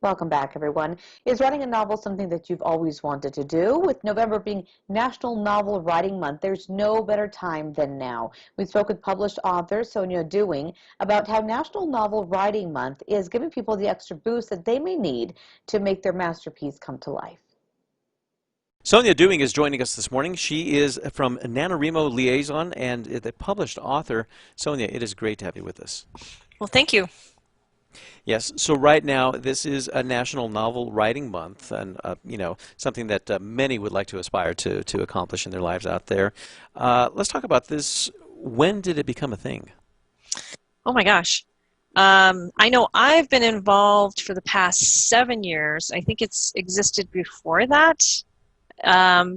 Welcome back, everyone. Is writing a novel something that you've always wanted to do? With November being National Novel Writing Month, there's no better time than now. We spoke with published author Sonja Dewing about how National Novel Writing Month is giving people the extra boost that they may need to make their masterpiece come to life. Sonja Dewing is joining us this morning. She is from NaNoWriMo Liaison and the published author. Sonja, it is great to have you with us. Well, thank you. Yes, so right now this is a National Novel Writing Month, and something that many would like to aspire to accomplish in their lives out there. Let's talk about this. When did it become a thing? Oh my gosh. I know I've been involved for the past 7 years. I think it's existed before that,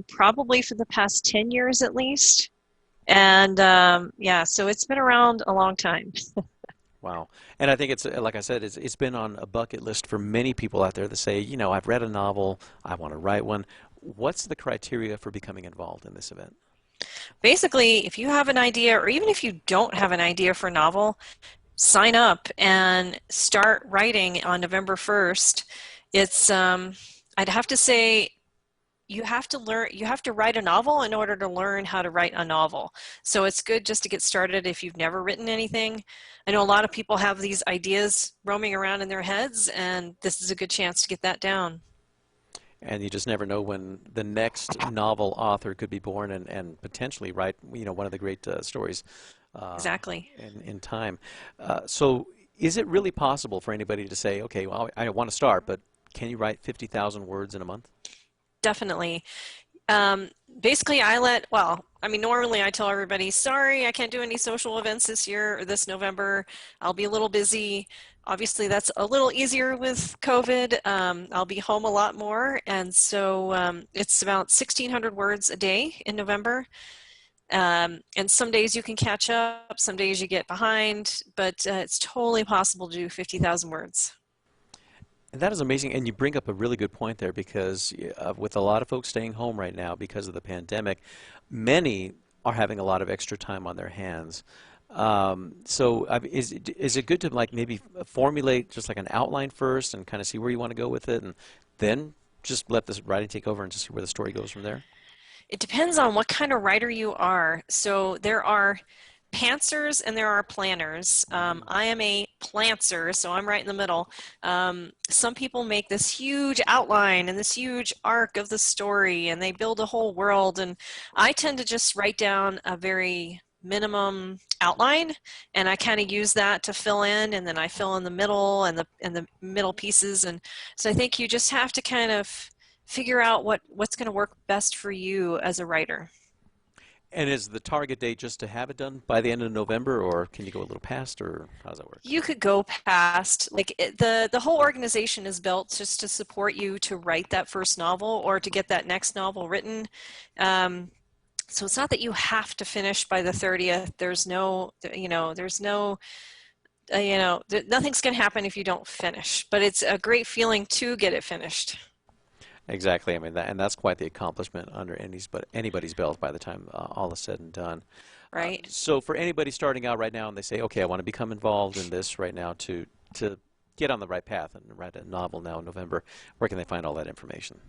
probably for the past 10 years at least. And yeah, so it's been around a long time. Wow. And I think it's, like I said, it's been on a bucket list for many people out there that say, I've read a novel, I want to write one. What's the criteria for becoming involved in this event? Basically, if you have an idea, or even if you don't have an idea for a novel, sign up and start writing on November 1st. It's, I'd have to say, you have to write a novel in order to learn how to write a novel. So it's good just to get started if you've never written anything. I know a lot of people have these ideas roaming around in their heads, and this is a good chance to get that down. And you just never know when the next novel author could be born and potentially write, one of the great stories. Exactly. In time. So is it really possible for anybody to say, okay, well, I want to start, but can you write 50,000 words in a month? Definitely. Basically, normally I tell everybody, sorry, I can't do any social events this year or this November. I'll be a little busy. Obviously, that's a little easier with COVID. I'll be home a lot more. And so it's about 1,600 words a day in November. And some days you can catch up, some days you get behind, but it's totally possible to do 50,000 words. And that is amazing, and you bring up a really good point there because with a lot of folks staying home right now because of the pandemic, many are having a lot of extra time on their hands. Is it good to maybe formulate just like an outline first and kind of see where you want to go with it, and then just let this writing take over and just see where the story goes from there? It depends on what kind of writer you are. So there are pantsers and there are planners. I am a plantser, so I'm right in the middle. Some people make this huge outline and this huge arc of the story, and they build a whole world, and I tend to just write down a very minimum outline, and I kind of use that to fill in, and then I fill in the middle and the middle pieces. And so I think you just have to kind of figure out what's going to work best for you as a writer. And is the target date just to have it done by the end of November, or can you go a little past, or how does that work? You could go past. The whole organization is built just to support you to write that first novel or to get that next novel written. So it's not that you have to finish by the 30th. Nothing's going to happen if you don't finish. But it's a great feeling to get it finished. Exactly. I mean, and that's quite the accomplishment under anybody's belt by the time all is said and done. Right. So for anybody starting out right now and they say, okay, I want to become involved in this right now to get on the right path and write a novel now in November, where can they find all that information?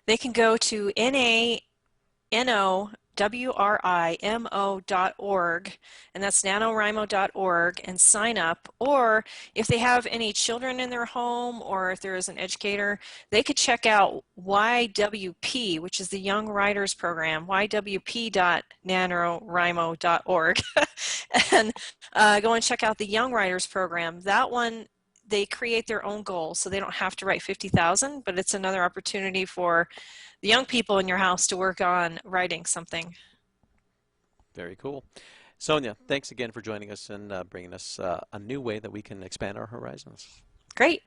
They can go to NaNoWriMo.org, and that's NaNoWriMo.org, and sign up. Or if they have any children in their home, or if there is an educator, they could check out YWP, which is the Young Writers Program, ywp.nanowrimo.org, and go and check out the Young Writers Program. That one, they create their own goals, so they don't have to write 50,000, but it's another opportunity for the young people in your house to work on writing something. Very cool. Sonja, thanks again for joining us and bringing us a new way that we can expand our horizons. Great.